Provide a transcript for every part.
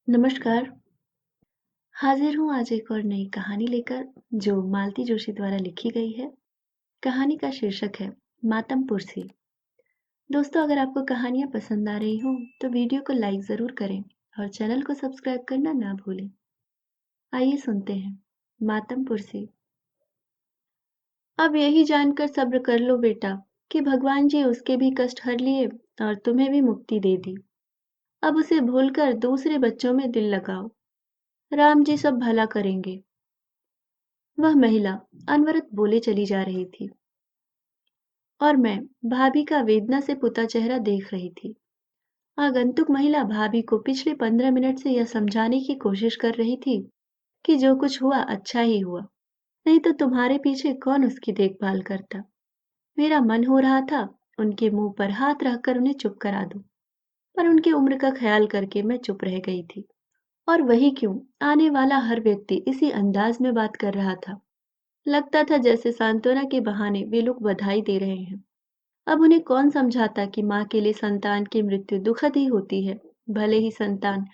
नमस्कार। हाजिर हूँ आज एक और नई कहानी लेकर जो मालती जोशी द्वारा लिखी गई है। कहानी का शीर्षक है मातम पुरसी। दोस्तों, अगर आपको कहानियाँ पसंद आ रही हों तो वीडियो को लाइक ज़रूर करें और चैनल को सब्सक्राइब करना ना भूलें। आइए सुनते हैं मातम पुरसी। अब यही जानकर सब्र कर लो बेटा कि भगवान जी उसके भी कष्ट हर लिए और तुम्हें भी मुक्ति दे दी। अब उसे भूलकर दूसरे बच्चों में दिल लगाओ। राम जी सब भला करेंगे। वह महिला अनवरत बोले चली जा रही थी और मैं भाभी का वेदना से पुता चेहरा देख रही थी। आगंतुक महिला भाभी को पिछले 15 मिनट से यह समझाने की कोशिश कर रही थी कि जो कुछ हुआ अच्छा ही हुआ, नहीं तो तुम्हारे पीछे कौन उसकी देखभाल करता। मेरा मन हो रहा था उनके मुंह पर हाथ रखकर उन्हें चुप करा दूं, पर उनकी उम्र का ख्याल करके मैं चुप रह गई थी। और वही क्यों, आने वाला हर व्यक्ति इसी अंदाज में बात कर रहा था। लगता था जैसे सांत्वना के बहाने वे लोग बधाई दे रहे हैं। अब उन्हें कौन समझाता कि माँ के लिए संतान की मृत्यु दुखद ही होती है, भले ही संतान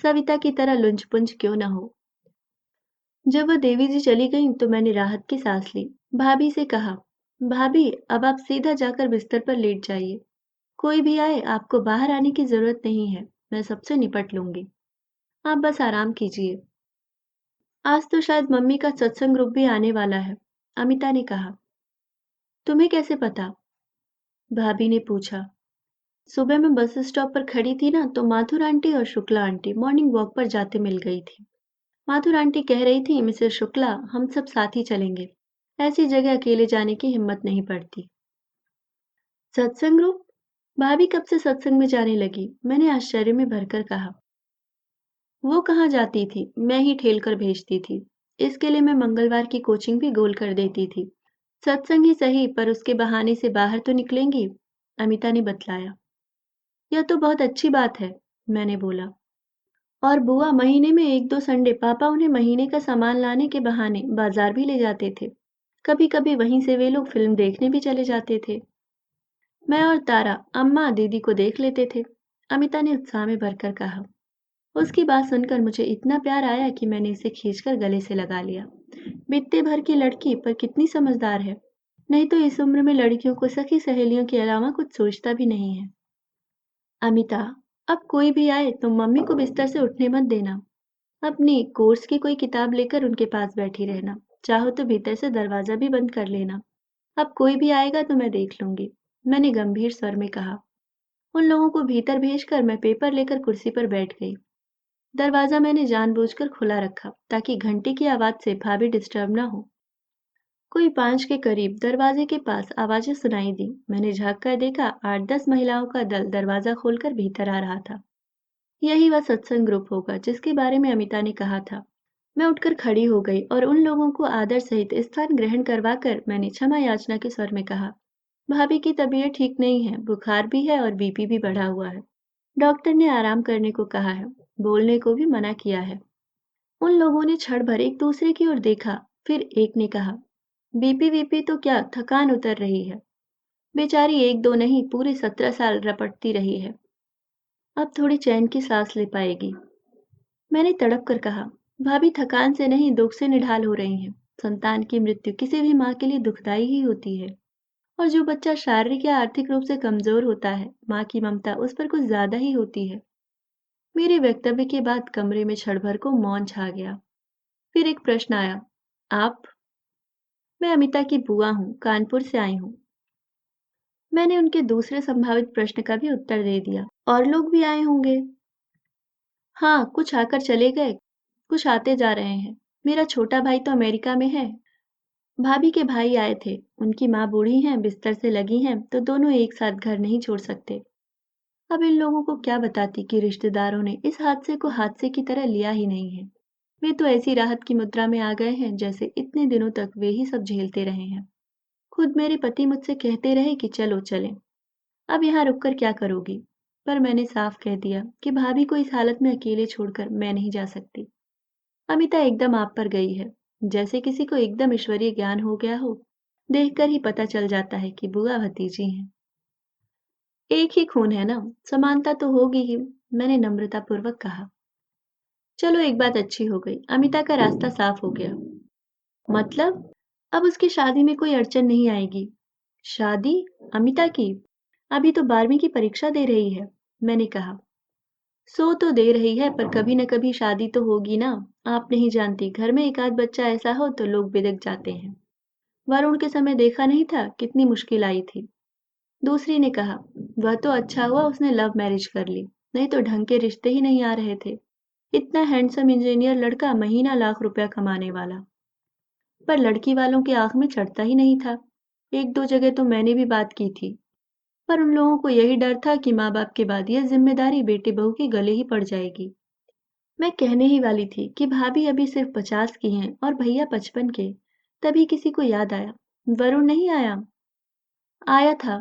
सविता की तरह लुंज-पुंज क्यों न हो। जब वह देवी जी चली गईं तो मैंने राहत की सांस ली। भाभी से कहा, भाभी अब आप सीधा जाकर बिस्तर पर लेट जाइए। कोई भी आए आपको बाहर आने की जरूरत नहीं है, मैं सबसे निपट लूंगी। आप बस आराम कीजिए। आज तो शायद मम्मी का सत्संग ग्रुप भी आने वाला है, अमिता ने कहा। तुम्हें कैसे पता? भाभी ने पूछा। सुबह मैं बस स्टॉप पर खड़ी थी ना तो माथुर आंटी और शुक्ला आंटी मॉर्निंग वॉक पर जाते मिल गई थी। माथुर आंटी कह रही थी, मिसेस शुक्ला हम सब साथ ही चलेंगे, ऐसी जगह अकेले जाने की हिम्मत नहीं पड़ती। सत्संग ग्रुप? भाभी कब से सत्संग में जाने लगी? मैंने आश्चर्य में भरकर कहा। वो कहाँ जाती थी, मैं ही ठेल कर भेजती थी। इसके लिए मैं मंगलवार की कोचिंग भी गोल कर देती थी। सत्संग ही सही पर उसके बहाने से बाहर तो निकलेंगी, अमिता ने बतलाया। यह तो बहुत अच्छी बात है, मैंने बोला। और बुआ महीने में एक दो संडे पापा उन्हें महीने का सामान लाने के बहाने बाजार भी ले जाते थे। कभी कभी वहीं से वे लोग फिल्म देखने भी चले जाते थे। मैं और तारा अम्मा दीदी को देख लेते थे, अमिता ने उत्साह में भरकर कहा। उसकी बात सुनकर मुझे इतना प्यार आया कि मैंने इसे खींचकर गले से लगा लिया। बित्ते भर की लड़की पर कितनी समझदार है। नहीं तो इस उम्र में लड़कियों को सखी सहेलियों के अलावा कुछ सोचता भी नहीं है। अमिता, अब कोई भी आए तो मम्मी को बिस्तर से उठने मत देना। अपनी कोर्स की कोई किताब लेकर उनके पास बैठी रहना। चाहो तो भीतर से दरवाजा भी बंद कर लेना। अब कोई भी आएगा तो मैं देख लूंगी, मैंने गंभीर स्वर में कहा। उन लोगों को भीतर भेजकर मैं पेपर लेकर कुर्सी पर बैठ गई। दरवाजा मैंने जानबूझकर खुला रखा ताकि घंटी की आवाज से भाभी डिस्टर्ब ना हो। कोई 5 के करीब दरवाजे के पास आवाजें सुनाई दी। मैंने झाँक कर देखा, 8-10 महिलाओं का दल दरवाजा खोलकर भीतर आ रहा था। यही वह सत्संग ग्रुप होगा जिसके बारे में अमिता ने कहा था। मैं उठकर खड़ी हो गई और उन लोगों को आदर सहित स्थान ग्रहण करवाकर मैंने क्षमा याचना के स्वर में कहा, भाभी की तबीयत ठीक नहीं है, बुखार भी है और बीपी भी बढ़ा हुआ है। डॉक्टर ने आराम करने को कहा है, बोलने को भी मना किया है। उन लोगों ने क्षण भर एक दूसरे की ओर देखा, फिर एक ने कहा, बीपी वीपी तो क्या, थकान उतर रही है। बेचारी एक दो नहीं पूरे 17 साल रपटती रही है, अब थोड़ी चैन की सांस ले पाएगी। मैंने तड़प कर कहा, भाभी थकान से नहीं दुख से निढाल हो रही हैं। संतान की मृत्यु किसी भी माँ के लिए दुखदाई ही होती है, और जो बच्चा शारीरिक या आर्थिक रूप से कमजोर होता है, माँ की ममता उस पर कुछ ज्यादा ही होती है। मेरे वक्तव्य के बाद कमरे में क्षण भर को मौन छा गया। फिर एक प्रश्न आया, आप? मैं अमिता की बुआ हूँ, कानपुर से आई हूँ। मैंने उनके दूसरे संभावित प्रश्न का भी उत्तर दे दिया। और लोग भी आए होंगे? हाँ, कुछ आकर चले गए, कुछ आते जा रहे हैं। मेरा छोटा भाई तो अमेरिका में है। भाभी के भाई आए थे, उनकी माँ बूढ़ी हैं, बिस्तर से लगी हैं, तो दोनों एक साथ घर नहीं छोड़ सकते। अब इन लोगों को क्या बताती कि रिश्तेदारों ने इस हादसे को हादसे की तरह लिया ही नहीं है। वे तो ऐसी राहत की मुद्रा में आ गए हैं जैसे इतने दिनों तक वे ही सब झेलते रहे हैं। खुद मेरे पति मुझसे कहते रहे कि चलो चलें। अब यहाँ रुककर क्या करोगी? पर मैंने साफ कह दिया कि भाभी को इस हालत में अकेले छोड़कर मैं नहीं जा सकती। अमिता एकदम आप पर गई है, जैसे किसी को एकदम ईश्वरीय ज्ञान हो गया हो। देखकर ही पता चल जाता है कि बुआ भतीजी हैं। एक ही खून है ना, समानता तो होगी ही, मैंने नम्रतापूर्वक कहा। चलो एक बात अच्छी हो गई, अमिता का रास्ता साफ हो गया। मतलब? अब उसकी शादी में कोई अड़चन नहीं आएगी। शादी? अमिता की? अभी तो 12वीं की परीक्षा दे रही है, मैंने कहा। सो तो दे रही है पर कभी न कभी शादी तो होगी ना। आप नहीं जानती, घर में एक आध बच्चा ऐसा हो तो लोग बिदक जाते हैं। वरुण के समय देखा नहीं था कितनी मुश्किल आई थी। दूसरी ने कहा, वह तो अच्छा हुआ उसने लव मैरिज कर ली, नहीं तो ढंग के रिश्ते ही नहीं आ रहे थे। इतना हैंडसम इंजीनियर लड़का, महीना लाख रुपया कमाने वाला। पर लड़की वालों के आंख में चढ़ता ही नहीं था। एक दो जगह तो मैंने भी बात की थी, पर उन लोगों को यही डर था कि माँ बाप के बाद यह जिम्मेदारी बेटे बहू के गले ही पड़ जाएगी। मैं कहने ही वाली थी कि भाभी अभी सिर्फ 50 की हैं और भैया 55 के। तभी किसी को याद आया, वरुण नहीं आया। आया था,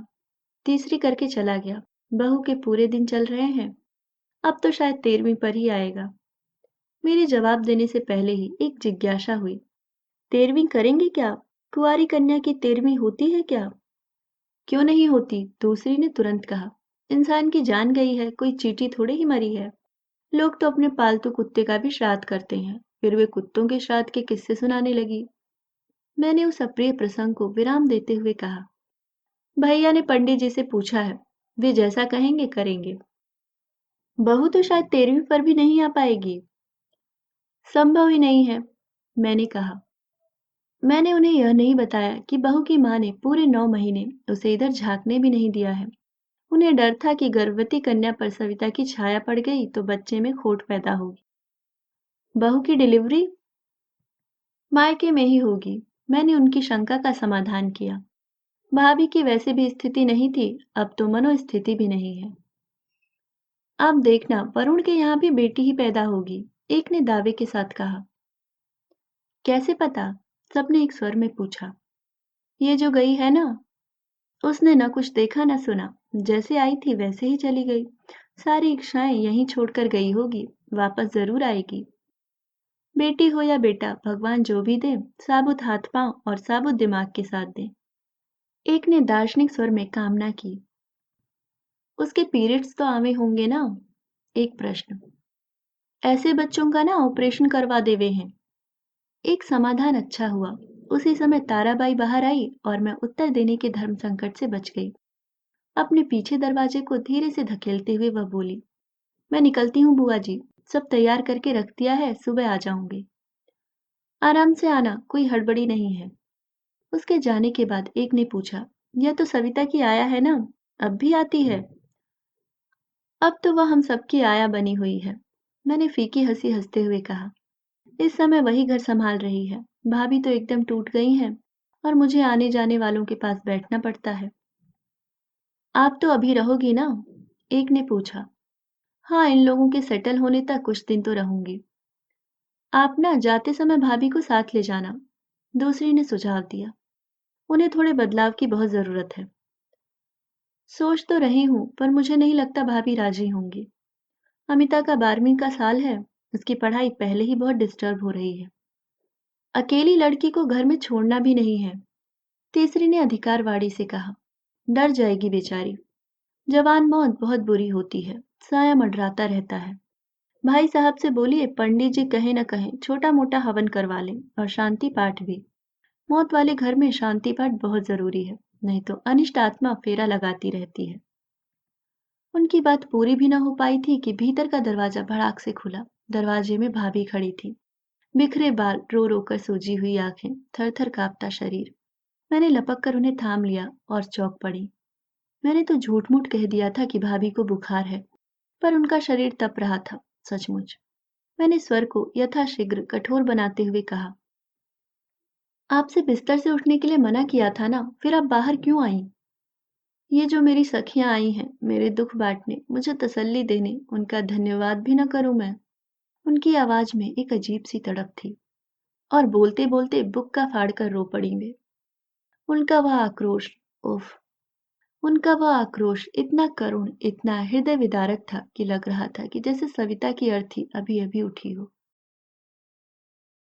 तीसरी करके चला गया। बहू के पूरे दिन चल रहे हैं, अब तो शायद 13वीं पर ही आएगा। मेरे जवाब देने से पहले ही एक जिज्ञासा हुई, 13वीं करेंगे क्या? कुंवारी कन्या की 13वीं होती है क्या? क्यों नहीं होती? दूसरी ने तुरंत कहा। इंसान की जान गई है, कोई चींटी थोड़े ही मरी है। लोग तो अपने पालतू कुत्ते का भी श्राद्ध करते हैं, फिर वे कुत्तों के श्राद्ध के किस्से सुनाने लगी। मैंने उस अप्रिय प्रसंग को विराम देते हुए कहा, भैया ने पंडित जी से पूछा है, वे जैसा कहेंगे करेंगे। बहू तो शायद 13वीं पर भी नहीं आ पाएगी। संभव ही नहीं है, मैंने कहा। मैंने उन्हें यह नहीं बताया कि बहू की माँ ने पूरे 9 महीने उसे इधर झांकने भी नहीं दिया है। उन्हें डर था कि गर्भवती कन्या पर सविता की छाया पड़ गई तो बच्चे में खोट पैदा होगी। बहू की डिलीवरी मायके में ही होगी, मैंने उनकी शंका का समाधान किया। भाभी की वैसे भी स्थिति नहीं थी, अब तो मनोस्थिति भी नहीं है। आप देखना, वरुण के यहाँ भी बेटी ही पैदा होगी, एक ने दावे के साथ कहा। कैसे पता? सबने एक स्वर में पूछा। ये जो गई है ना, उसने न कुछ देखा न सुना, जैसे आई थी वैसे ही चली गई। सारी इच्छाएं यहीं छोड़कर गई होगी, वापस जरूर आएगी। बेटी हो या बेटा, भगवान जो भी दे, साबुत हाथ पांव और साबुत दिमाग के साथ दे। एक ने दार्शनिक स्वर में कामना की। उसके पीरियड्स तो आवे होंगे ना? एक प्रश्न। ऐसे बच्चों का ना ऑपरेशन करवा देवे हैं। एक समाधान अच्छा हुआ। उसी समय ताराबाई बाहर आई और मैं उत्तर देने के धर्म संकट से बच गई। अपने पीछे दरवाजे को धीरे से धकेलते हुए वह बोली, मैं निकलती हूँ बुआ जी, सब तैयार करके रख दिया है, सुबह आ जाऊंगी। आराम से आना, कोई हड़बड़ी नहीं है। उसके जाने के बाद एक ने पूछा, यह तो सविता की आया है ना, अब भी आती है? अब तो वह हम सबकी आया बनी हुई है, मैंने फीकी हंसी हंसते हुए कहा। इस समय वही घर संभाल रही है। भाभी तो एकदम टूट गई हैं और मुझे आने जाने वालों के पास बैठना पड़ता है। आप तो अभी रहोगी ना? एक ने पूछा। हाँ, इन लोगों के सेटल होने तक कुछ दिन तो रहूंगी। आप ना जाते समय भाभी को साथ ले जाना, दूसरी ने सुझाव दिया। उन्हें थोड़े बदलाव की बहुत जरूरत है। सोच तो रही हूँ, पर मुझे नहीं लगता भाभी राजी होंगी। अमिता का 12वीं का साल है, उसकी पढ़ाई पहले ही बहुत डिस्टर्ब हो रही है। अकेली लड़की को घर में छोड़ना भी नहीं है। तीसरी ने अधिकारवाणी से कहा, डर जाएगी बेचारी। जवान मौत बहुत बुरी होती है, साया मंडराता रहता है। भाई साहब से बोलिए पंडित जी कहे न कहें छोटा मोटा हवन करवा लें और शांति पाठ भी। मौत वाले घर में शांति पाठ बहुत जरूरी है, नहीं तो अनिष्ट आत्मा फेरा लगाती रहती है। उनकी बात पूरी भी न हो पाई थी कि भीतर का दरवाजा भड़ाक से खुला। दरवाजे में भाभी खड़ी थी, बिखरे बाल, रो रो कर सूजी हुई आंखें, थर थर कांपता शरीर। मैंने लपक कर उन्हें थाम लिया और चौंक पड़ी। मैंने तो झूठ मूठ कह दिया था कि भाभी को बुखार है, पर उनका शरीर तप रहा था, सचमुच। मैंने स्वर को यथाशीघ्र कठोर बनाते हुए कहा, आपसे बिस्तर से उठने के लिए मना किया था ना, फिर आप बाहर क्यों आई? ये जो मेरी सखियां आई हैं, मेरे दुख बांटने, मुझे तसल्ली देने, उनका धन्यवाद भी न करूं मैं? उनकी आवाज में एक अजीब सी तड़प थी और बोलते बोलते बुक्का फाड़कर रो पड़ी वे। उनका वह आक्रोश, उफ, उनका वह आक्रोश इतना करुण, इतना हृदय विदारक था कि लग रहा था कि जैसे सविता की अर्थी अभी अभी उठी हो।